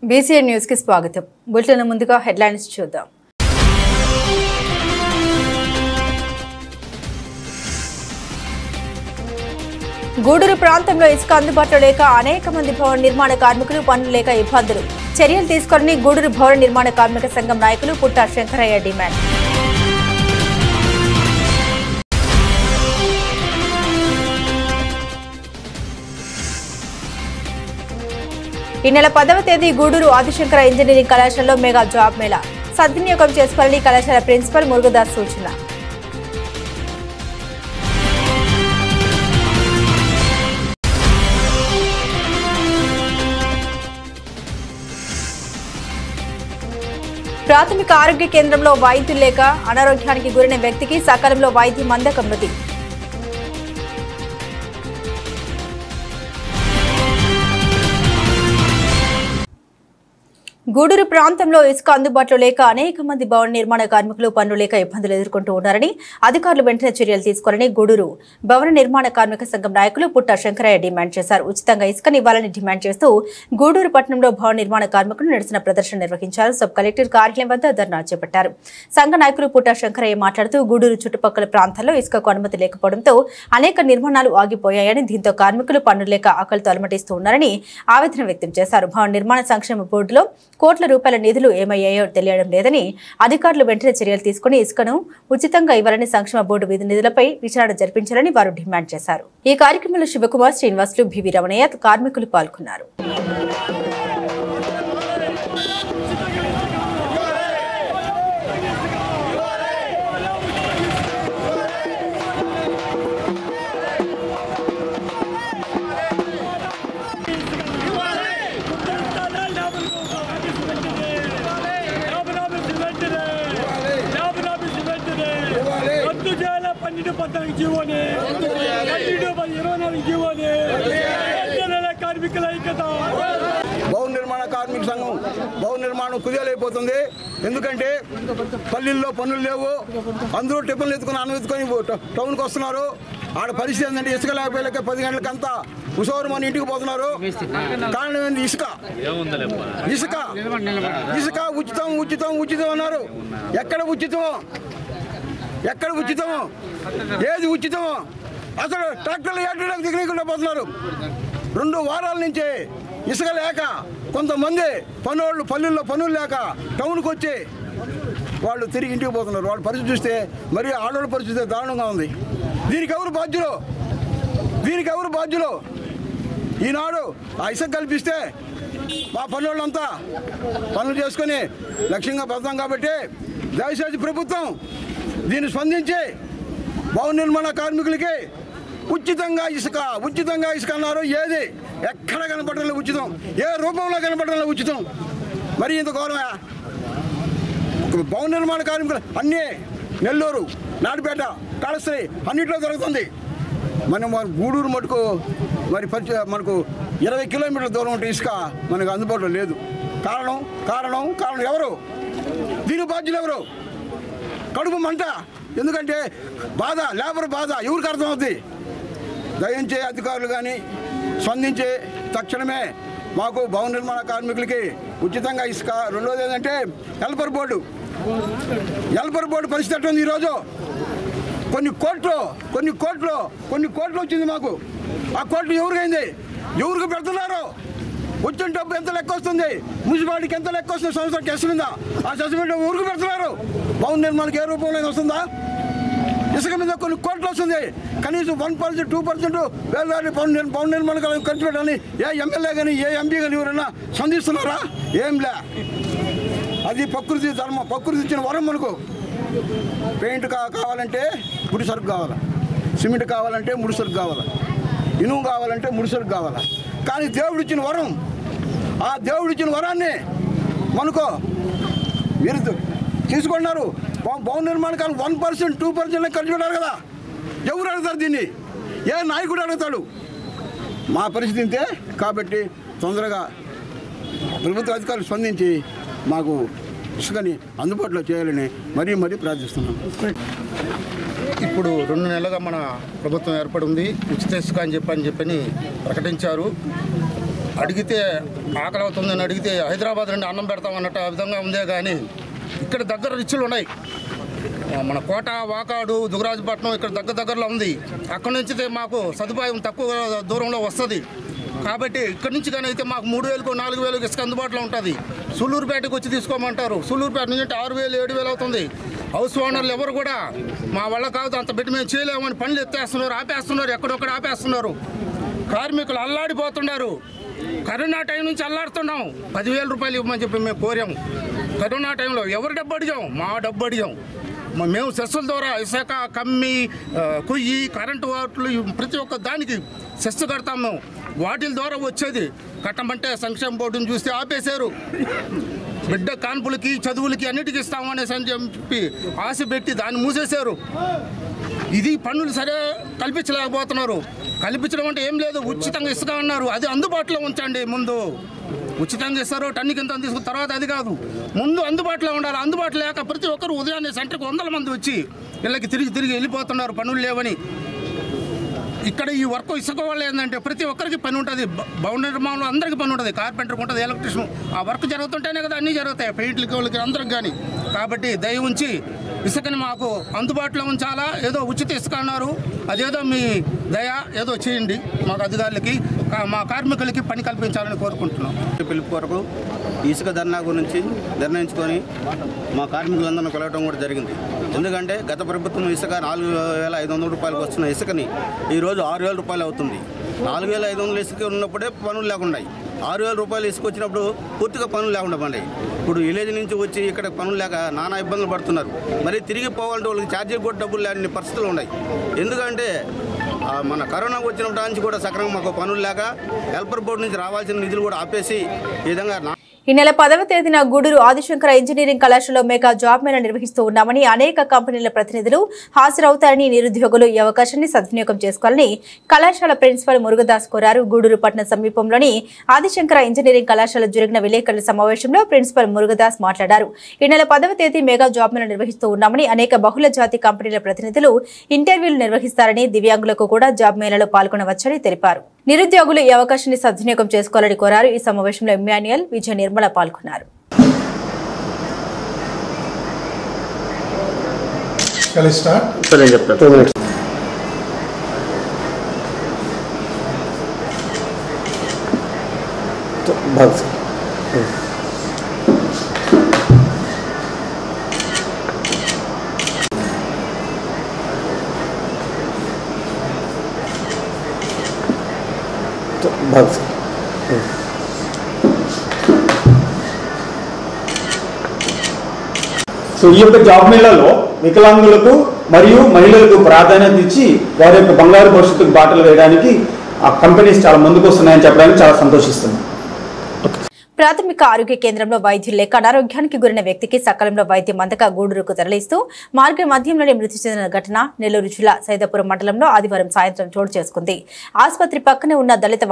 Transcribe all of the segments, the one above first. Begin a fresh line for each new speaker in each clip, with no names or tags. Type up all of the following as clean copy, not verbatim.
BCN news కి స్వాగతం. Bulletin ముందుగా హెడ్లైన్స్ చూద్దాం. గూడూరు ప్రాంతంలో ఇసుక అందుబాటులో లేక అనేక మంది భవన నిర్మాణ కార్మికులు పనులు లేక ఇబ్బందులు. చర్యలు తీసుకొని గూడూరు భవన నిర్మాణ కార్మిక సంఘం నాయకులు పుట్ట శంకరయ్య డిమాండ్. ఈ నెల 10వ తేదీ గూడూరు ఆదిశంకర ఇంజనీరింగ్ కళాశాలలో మెగా జాబ్ మేళా సద్వినియోగం చేసుకోవాలని కళాశాల ప్రిన్సిపల్ మురుగదాస్ సూచన. ప్రాథమిక ఆరోగ్య కేంద్రంలో వైద్యులు లేక అనారోగ్యానికి గురైన వ్యక్తికి సకాలంలో వైద్యం అందక మృతి. గూడూరు ప్రాంతంలో ఇసుక అందుబాటులో లేక అనేక మంది భవన నిర్మాణ కార్మికులు పనులు లేక ఇబ్బందులు ఎదుర్కొంటూ ఉన్నారని అధికారులు వెంటనే చర్యలు తీసుకోవాలని గూడూరు భవన నిర్మాణ కార్మిక సంఘం నాయకులు పుట్ట శంకరయ్య డిమాండ్ చేశారు. ఉచితంగా ఇసుకనివ్వాలని డిమాండ్ చేస్తూ గూడూరు పట్టణంలో భవన నిర్మాణ కార్మికులు నిరసన ప్రదర్శన నిర్వహించారు. సబ్ కలెక్టర్ కార్యాలయం వద్ద ధర్నా చేపట్టారు. సంఘ నాయకులు పుట్ట శంకరయ్య మాట్లాడుతూ గూడూరు చుట్టుపక్కల ప్రాంతాల్లో ఇసుకకు అనుమతి లేకపోవడంతో అనేక నిర్మాణాలు ఆగిపోయాయని, దీంతో కార్మికులు పనులు లేక ఆకలితో అలమటిస్తూ ఉన్నారని ఆవేదన వ్యక్తం చేశారు. భవన నిర్మాణ సంక్షేమ బోర్డులో కోట్ల రూపాయల నిధులు ఏమయ్యాయో తెలియడం లేదని, అధికారులు వెంటనే చర్యలు తీసుకుని ఇసుకను ఉచితంగా ఇవ్వాలని, సంక్షేమ బోర్డు నిధులపై విచారణ జరిపించాలని వారు డిమాండ్ చేశారు. ఈ కార్యక్రమంలో శివకుమార్, శ్రీనివాసులు, బివి రమణయ్య కార్మికులు పాల్గొన్నారు.
భవన నిర్మాణ కార్మిక సంఘం భవన నిర్మాణం కుదేలైపోతుంది. ఎందుకంటే పల్లెల్లో పనులు లేవు, అందరూ టిఫిన్లు ఎత్తుకుని అన్నం ఎత్తుకొని టౌన్కి వస్తున్నారు. ఆడ పరిస్థితి ఏంటంటే ఇసుక లేకపోయాక 10 గంటలకంతా ఉసోరు మన ఇంటికి పోతున్నారు. కారణం ఏంటి? ఇసుక ఇసుక ఇసుక ఉచితం ఉచితం ఉచితం అన్నారు. ఎక్కడ ఉచితమో, ఎక్కడ ఉచితమో, ఏది ఉచితమో? అసలు ట్రాక్టర్లు ఏటలకు దిగనీకుండా పోతున్నారు. 2 వారాల నుంచి ఇసుక లేక కొంతమంది పనులు పల్లెల్లో పనులు లేక టౌన్కి వచ్చి వాళ్ళు తిరిగి ఇంటికి పోతున్నారు. వాళ్ళ పరిస్థితి చూస్తే మరి ఆడవాళ్ళ పరిస్థితి దారుణంగా ఉంది. దీనికి ఎవరు బాధ్యులు? దీనికి ఎవరు బాధ్యులు? ఈనాడు ఆ ఇసుక కల్పిస్తే మా పనులంతా పనులు చేసుకొని లక్ష్యంగా పడతాం. కాబట్టి దయచేసి ప్రభుత్వం దీన్ని స్పందించి భవన నిర్మాణ కార్మికులకి ఉచితంగా ఇసుక అన్నారు. ఏది ఎక్కడ కనపడలే ఉచితం, ఏ రూపంలో కనపడలే ఉచితం. మరి ఇంత ఘోరమే. భవన నిర్మాణ కార్మికులు అన్నీ నెల్లూరు, నాటిపేట, కాళశ్రీ అన్నింటిలో జరుగుతుంది. మనం గూడూరు మటుకు మరి మనకు 20 కిలోమీటర్ల దూరం ఉంటే ఇసుక మనకు అందుబాటులో లేదు. కారణం ఎవరు? దీని బాధ్యులు ఎవరు? కడుపు మంట. ఎందుకంటే బాధ, లేబర్ బాధ ఎవరికి అర్థమవుతుంది? దయించే అధికారులు కానీ స్పందించే తక్షణమే మాకు భవన నిర్మాణ కార్మికులకి ఉచితంగా ఇసుక. రెండోది ఏంటంటే హెల్పర్ బోర్డు పరిస్థితి ఎట్టుంది ఈరోజు? కొన్ని కోట్లు వచ్చింది మాకు. ఆ కోట్లు ఎవరికైంది? ఎవరికి పెడుతున్నారు? వచ్చిన డబ్బు ఎంత లెక్క వస్తుంది? మున్సిపాలిటీకి ఎంత లెక్క వస్తుంది? సంవత్సరానికి ఎస్టిందా? ఆ అసెస్మెంట్ ఎవరికి పెడుతున్నారు? భవన నిర్మాణానికి ఏ రూపంలో వస్తుందా? ఇసుక మీద కొన్ని కోట్లు వస్తుంది. కనీసం 1%, 2% వేల భవన నిర్మాణాలకు ఖర్చు పెట్టాలని ఏ ఎమ్మెల్యే కానీ ఏ ఎంపీ కానీ ఎవరైనా స్పందిస్తున్నారా? ఏంలే. అది ప్రకృతి ధర్మం, ప్రకృతి ఇచ్చిన వరం మనకు. పెయింట్ కావాలంటే ముడి సరుకు కావాలా, సిమెంట్ కావాలంటే ముడి సరుకు కావాలా, ఇనుము కావాలంటే ముడి సరుకు కావాలా. కానీ దేవుడు ఇచ్చిన వరం, ఆ దేవుడు ఇచ్చిన వరాన్ని మనకు మీరు తీసుకున్నారు. భవన నిర్మాణానికి 1%, 2% ఖర్చు పెట్టారు కదా. ఎవరు అడుగుతారు దీన్ని? ఏ నాయకుడు అడుగుతాడు? మా పరిస్థితి ఇంతే. కాబట్టి తొందరగా ప్రభుత్వ అధికారులు స్పందించి మాకు ఇసుకని అందుబాటులో చేయాలని మరీ ప్రార్థిస్తున్నాం.
ఇప్పుడు 2 నెలలుగా మన ప్రభుత్వం ఏర్పడి ఉంది. ఉచిత ఇసుక అని చెప్పని ప్రకటించారు. అడిగితే ఆకలి అవుతుందని అడిగితే హైదరాబాద్ నుండి అన్నం పెడతామన్నట్టు ఆ విధంగా ఉందే కానీ ఇక్కడ దగ్గర రిచ్చులు ఉన్నాయి. మన కోట, వాకాడు, దుగరాజపట్నం ఇక్కడ దగ్గరలో ఉంది. అక్కడి నుంచి మాకు సదుపాయం తక్కువ దూరంలో వస్తుంది. కాబట్టి ఇక్కడి నుంచి కానీ అయితే మాకు 3,000కు 4,000 ఇసుక అందుబాటులో ఉంటుంది. సుళ్ళూరుపేటకు వచ్చి తీసుకోమంటారు. సుళ్ళూరుపేట నుంచి 6,000, 7,000 అవుతుంది. హౌస్ ఓనర్లు ఎవరు కూడా మా వల్ల కాదు, అంత పెట్టి మేము చేయలేమని పనులు ఎత్తేస్తున్నారు, ఆపేస్తున్నారు, ఎక్కడొక్కడ ఆపేస్తున్నారు. కార్మికులు అల్లాడిపోతున్నారు. కరోనా టైం నుంచి అల్లాడుతున్నాం. 10,000 రూపాయలు ఇవ్వమని చెప్పి మేము కోరాం. కరోనా టైంలో ఎవరు డబ్బు అడిగాం? మా డబ్బు అడిగాం. మేము సెస్సుల ద్వారా ఇసుక, కమ్మి, కుయ్యి, కరెంటు వాట్లు ప్రతి ఒక్క దానికి సెస్సు కడతాం. మేము వాటిల ద్వారా వచ్చేది కట్టమంటే సంక్షేమ బోర్డుని చూస్తే ఆపేశారు. బిడ్డ కాన్పులకి, చదువులకి అన్నిటికీ ఇస్తామనేసి అని చెప్పి ఆశ పెట్టి దాన్ని మూసేశారు. ఇది పన్నులు సరే కల్పించలేకపోతున్నారు. కల్పించడం అంటే ఏం లేదు, ఉచితంగా ఇసుక అన్నారు. అది అందుబాటులో ఉంచండి. ముందు ఉచితంగా ఇస్తారు, టన్నుకి ఇంత తీసుకున్న తర్వాత అది కాదు, ముందు అందుబాటులో ఉండాలి. అందుబాటులో లేక ప్రతి ఒక్కరు ఉదయాన్నే సెంటర్కి 100 మంది వచ్చి వీళ్ళకి తిరిగి వెళ్ళిపోతున్నారు పనులు లేవని. ఇక్కడ ఈ వర్క్ ఇసుక వల్ల ఏంటంటే ప్రతి ఒక్కరికి పని ఉంటుంది. భవన నిర్మాణంలో అందరికీ పని ఉంటుంది. కార్పెంటర్కి ఉంటుంది, ఎలక్ట్రిషియన్. ఆ వర్క్ జరుగుతుంటేనే కదా అన్నీ జరుగుతాయి, పెయింట్లకి, వాళ్ళకి, అందరికి కానీ. కాబట్టి దయ ఉంచి ఇసుకని మాకు అందుబాటులో ఉంచాలా. ఏదో ఉచిత ఇసుక అన్నారు, అదేదో మీ దయ ఏదో చేయండి. మాకు అధికారులకి, మా కార్మికులకి పని కల్పించాలని కోరుకుంటున్నాం.
పిలుపు కొరకు ఇసుక ధర్నా గురించి నిర్ణయించుకొని మా కార్మికులందరినీ కలవడం కూడా జరిగింది. ఎందుకంటే గత ప్రభుత్వం ఇసుక 4,500 రూపాయలకు వస్తున్న ఇసుకని ఈరోజు 6,000 రూపాయలు అవుతుంది. 4,500 ఇసుక ఉన్నప్పుడే పనులు లేకుండా 6,000 రూపాయలు ఇసుక వచ్చినప్పుడు పూర్తిగా పనులు లేకుండా పడ్డాయి. ఇప్పుడు విలేజ్ నుంచి వచ్చి ఇక్కడ పనులు లేక నానా ఇబ్బందులు పడుతున్నారు. మరి తిరిగి పోవాలంటే వాళ్ళకి ఛార్జీలు కూడా డబ్బులు లేని పరిస్థితులు ఉన్నాయి. ఎందుకంటే మన కరోనా వచ్చినప్పటి నుంచి కూడా సక్రమంగా మాకు పనులు లేక హెల్పర్ బోర్డు నుంచి రావాల్సిన నిధులు కూడా ఆపేసి ఈ విధంగా
ఈ నెల 10వ తేదీన గూడూరు ఆదిశంకర ఇంజనీరింగ్ కళాశాలలో మెగా జాబ్ మేళా నిర్వహిస్తూ ఉన్నామని, అనేక కంపెనీల ప్రతినిధులు హాజరవుతారని, నిరుద్యోగులు ఈ అవకాశాన్ని సద్వినియోగం చేసుకోవాలని కళాశాల ప్రిన్సిపల్ మురుగదాస్ కోరారు. గూడూరు పట్టణ సమీపంలోని ఆదిశంకర ఇంజనీరింగ్ కళాశాల జరిగిన విలేకరుల సమావేశంలో ప్రిన్సిపల్ మురుగదాస్ మాట్లాడారు. ఈ నెల 10వ తేదీ మెగా జాబ్ మేళా నిర్వహిస్తూ ఉన్నామని, అనేక బహుళ జాతి కంపెనీల ప్రతినిధులు ఇంటర్వ్యూలు నిర్వహిస్తారని, దివ్యాంగులకు కూడా జాబ్ మేళాలో పాల్గొనవచ్చని తెలిపారు. నిరుద్యోగులు ఈ అవకాశాన్ని సద్వినియోగం చేసుకోవాలని కోరారు. ఈ సమావేశంలో ఎమ్మాన్యుయల్, విజయ నిర్మల పాల్గొన్నారు.
సో ఈ యొక్క జాబ్ మేళాలో వికలాంగులకు మరియు మహిళలకు ప్రాధాన్యత ఇచ్చి వారి యొక్క బంగారు భవిష్యత్తుకు బాటలు వేయడానికి ఆ కంపెనీస్ చాలా ముందుకు వస్తున్నాయని చెప్పడానికి చాలా సంతోషిస్తున్నాం.
ప్రాథమిక ఆరోగ్య కేంద్రంలో వైద్యులు లేక అనారోగ్యానికి గురైన వ్యక్తికి సకాలంలో వైద్యం అందక గూడూరుకు తరలిస్తూ మార్గ మధ్యంలోనే మృతి చెందిన ఘటన నెల్లూరు జిల్లా సైదాపురం మండలంలో ఆదివారం సాయంత్రం చోటు చేసుకుంది. ఆసుపత్రి పక్కనే ఉన్న దళిత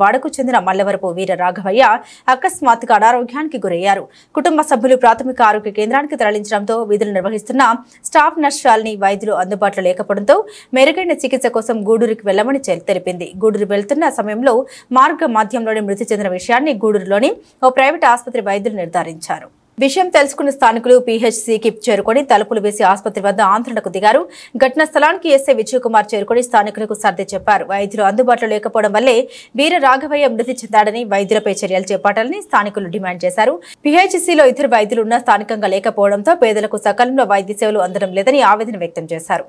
వాడకు చెందిన మల్లవరపు వీర రాఘవయ్య అకస్మాత్తుగా అనారోగ్యానికి గురయ్యారు. కుటుంబ సభ్యులు ప్రాథమిక ఆరోగ్య కేంద్రానికి తరలించడంతో విధులు నిర్వహిస్తున్న స్టాఫ్ నర్సాలని వైద్యులు అందుబాటులో లేకపోవడంతో మెరుగైన చికిత్స కోసం గూడూరుకి వెళ్లమని తెలిపింది. గూడూరు వెళ్తున్న సమయంలో మార్గ మధ్యంలోనే మృతి చెందిన విషయాన్ని గూడూరులోని ఓ ప్రైవేట్ ఆసుపత్రి వైద్యులు నిర్ధారించారు. విషయం తెలుసుకున్న స్థానికులు పీహెచ్సీకి చేరుకొని తలుపులు వేసి ఆసుపత్రి వద్ద ఆందోళనకు దిగారు. ఘటనా స్థలానికి ఎస్ఐ విజయ్ కుమార్ చేరుకొని స్థానికులకు సర్ది చెప్పారు. వైద్యులు అందుబాటులో లేకపోవడం వల్లే వీర రాఘవయ్య మృతి చెందాడని, వైద్యులపై చర్యలు చేపట్టాలని స్థానికులు డిమాండ్ చేశారు. పీహెచ్సీలో ఇద్దరు వైద్యులు ఉన్నా స్థానికంగా లేకపోవడంతో పేదలకు సకాలంలో వైద్య సేవలు అందడం లేదని ఆవేదన వ్యక్తం చేశారు.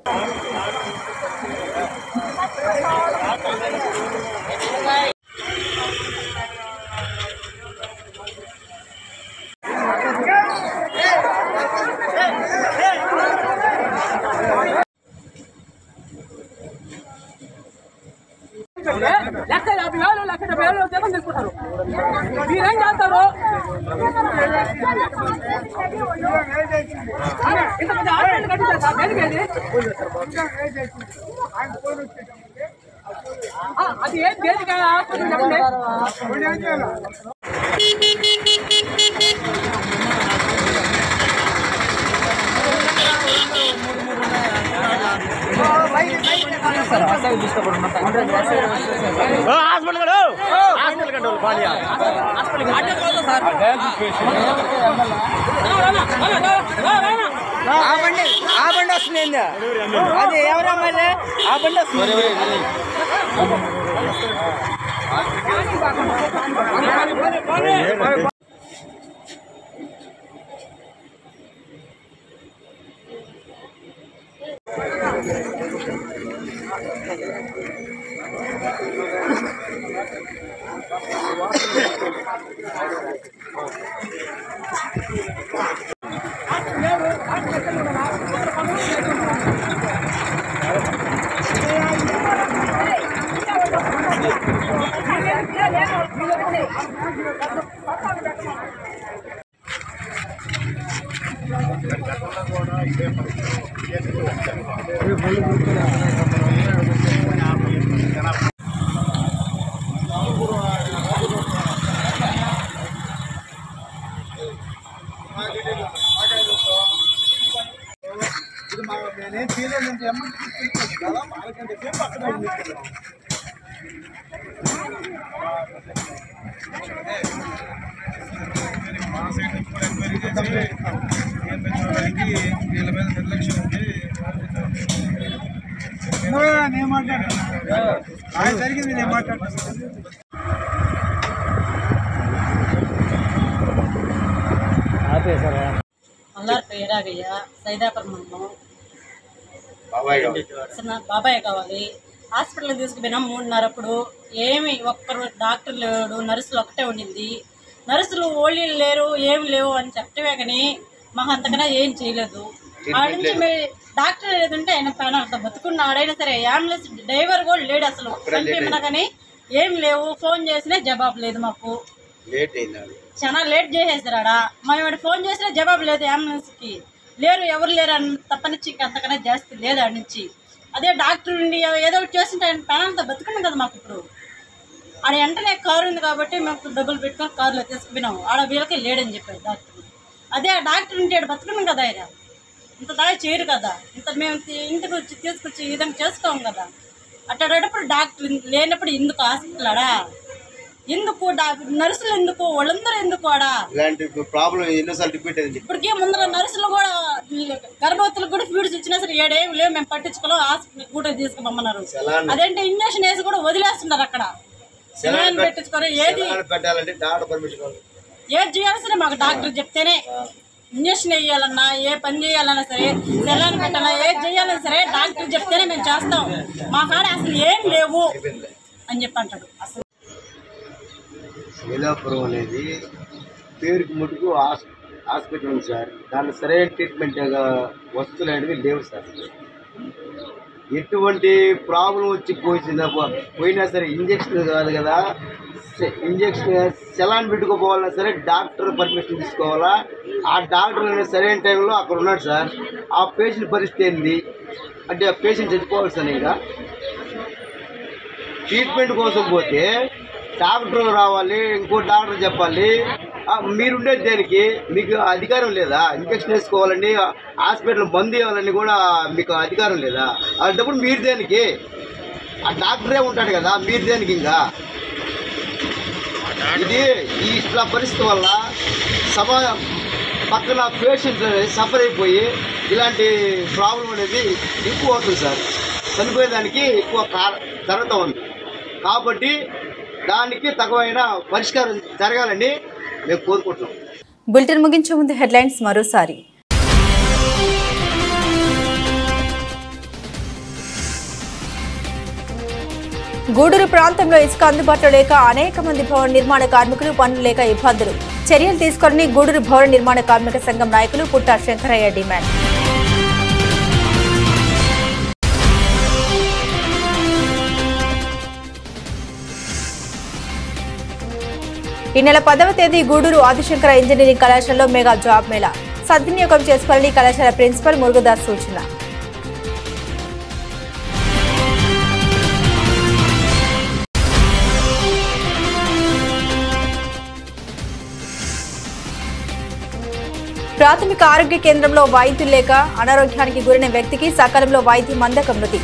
మీరేం చేస్తారు? అది ఏం దేనికి చెప్పండి. హాస్పిటల్
ఆ బండి వస్తుంది అది ఎవరమ్మాయి ఆ బండి వస్తుంది
పేరాగయ్య సైదాపురం మండలం బాబాయ్ కావాలి. హాస్పిటల్కి తీసుకుపోయినాం 3:30 ఏమి ఒక్కరు డాక్టర్ లేడు, నర్సులు ఒకటే ఉండింది. నర్సులు ఓళ్ళీలు లేరు ఏమి లేవు అని చెప్పటమే కానీ మాకు అంతకన్నా ఏం చేయలేదు. ఆ నుంచి డాక్టర్ ఏదంటే ఆయన ప్రాణాలతో బతుకున్నాడైనా సరే అంబులెన్స్ డ్రైవర్ కూడా లేడు, అసలు చనిపోయినా కానీ ఏం లేవు. ఫోన్ చేసినా జవాబు లేదు, మాకు చాలా లేట్ చేసేసారాడా. మేము ఫోన్ చేసినా జవాబు లేదు, అంబులెన్స్కి లేరు, ఎవరు లేరు అని తప్పనిచ్చి అంతకన్నా జాస్తి లేదు ఆడ నుంచి. అదే డాక్టర్ ఉండి ఏదో ఒకటి చేస్తుంటే ఆయన ప్రాణాలతో బతుకున్నాం కదా. మాకు ఇప్పుడు ఆడ వెంటనే కారు ఉంది కాబట్టి మేము డబ్బులు పెట్టుకొని కారులో తీసుకుపోయినాము. ఆడ వీళ్ళకి లేడని చెప్పారు డాక్టర్. అదే ఆ డాక్టర్ ఉంటే ఆడ బతుకున్నాం కదా, ఆయన ఇంత దాకా చేయరు కదా, ఇంత మేము ఇంటికి వచ్చి తీసుకొచ్చి ఈ విధంగా చేసుకోము కదా. అట్టేటప్పుడు డాక్టర్ లేనప్పుడు ఎందుకు హాస్పిటల్ ఆడా, ఎందుకు నర్సులు ఎందుకు, వాళ్ళందరూ ఎందుకు ఆడా
ఇలాంటి ప్రాబ్లం ఎన్నోసార్లు రిపీట్ అయింది.
ఇప్పటికే ముందర నర్సులు కూడా గర్భవతులకు కూడా ఫీడ్స్ ఇచ్చినా సరే ఏడేమి లేవు, మేము పట్టించుకోలేం, హాస్పిటల్ కూడా తీసుకుపోమన్నారు. అదేంటే ఇంజక్షన్ వేసి కూడా వదిలేస్తున్నారు అక్కడ. పెట్టించుకోరు, ఏది
పెట్టాలంటే డాక్టర్ పర్మిషన్,
ఏది చేయాల్సిన మాకు డాక్టర్ చెప్తేనే. ఇంజక్షన్ వేయాలన్నా ఏ పని చేయాలన్నా సరే, సెలాన్ పెట్టాలన్నా ఏది చేయాలన్నా సరే డాక్టర్ చెప్తేనే మేము చేస్తాం. మా కాడ అసలు ఏం లేవు అని చెప్పి అంటాడు. అసలు
సైదాపురం అనేది పేరుకి ముట్టుకు హాస్పిటల్ ఉంది సార్, దాంట్లో సరైన ట్రీట్మెంట్ వస్తువులు అనేవి లేవు సార్. ఎటువంటి ప్రాబ్లం వచ్చి పోయినా సరే ఇంజక్షన్ కాదు కదా, ఇంజక్షన్ సెలాన్ పెట్టుకోపోవాలన్నా సరే డాక్టర్ పర్మిషన్ తీసుకోవాలా. ఆ డాక్టర్ అనేది సరైన టైంలో అక్కడ ఉన్నాడు సార్. ఆ పేషెంట్ పరిస్థితి ఏంది అంటే ఆ పేషెంట్ చచ్చిపోవాలి సార్. ఇంకా ట్రీట్మెంట్ కోసం పోతే డాక్టర్ రావాలి, ఇంకో డాక్టర్ చెప్పాలి. మీరుండేది దేనికి? మీకు అధికారం లేదా? ఇంజక్షన్ వేసుకోవాలని, హాస్పిటల్ మందు ఇవ్వాలని కూడా మీకు అధికారం లేదా? అలాంటప్పుడు మీరు దేనికి? ఆ డాక్టరే ఉంటాడు కదా, మీరు దేనికి? ఇంకా ఇది ఈ ఇట్లా పరిస్థితి వల్ల సమాజం పక్కన పేషెంట్ సఫర్ అయిపోయి ఇలాంటి ప్రాబ్లం అనేది ఎక్కువ అవుతుంది సార్. చనిపోయేదానికి ఎక్కువ జరుగుతూ ఉంది. కాబట్టి దానికి తగిన పరిష్కారం జరగాలని మేము కోరుకుంటున్నాం.
బులెటిన్ ముగించే ముందు హెడ్లైన్స్ మరోసారి. గూడూరు ప్రాంతంలో ఇసుక అందుబాటులో లేక అనేక మంది భవన నిర్మాణ కార్మికులు పనులు లేక ఇబ్బందులు. చర్యలు తీసుకొని గూడూరు భవన నిర్మాణ కార్మిక సంఘం నాయకులు పుట్ట శంకరయ్య డిమాండ్. ఈ నెల 10వ తేదీ గూడూరు ఆదిశంకర ఇంజనీరింగ్ కళాశాలలో మెగా జాబ్ మేళా సద్వినియోగం చేసుకోవాలని కళాశాల ప్రిన్సిపల్ మురుగదాస్ సూచన. ప్రాథమిక ఆరోగ్య కేంద్రంలో వైద్యులు లేక అనారోగ్యానికి గురైన వ్యక్తికి సకాలంలో వైద్యం అందక మృతి.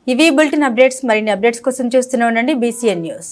ఇవి బులెటిన్ అప్డేట్స్. మరిన్ని అప్డేట్స్ కోసం చూస్తూనే ఉండండి BCN న్యూస్.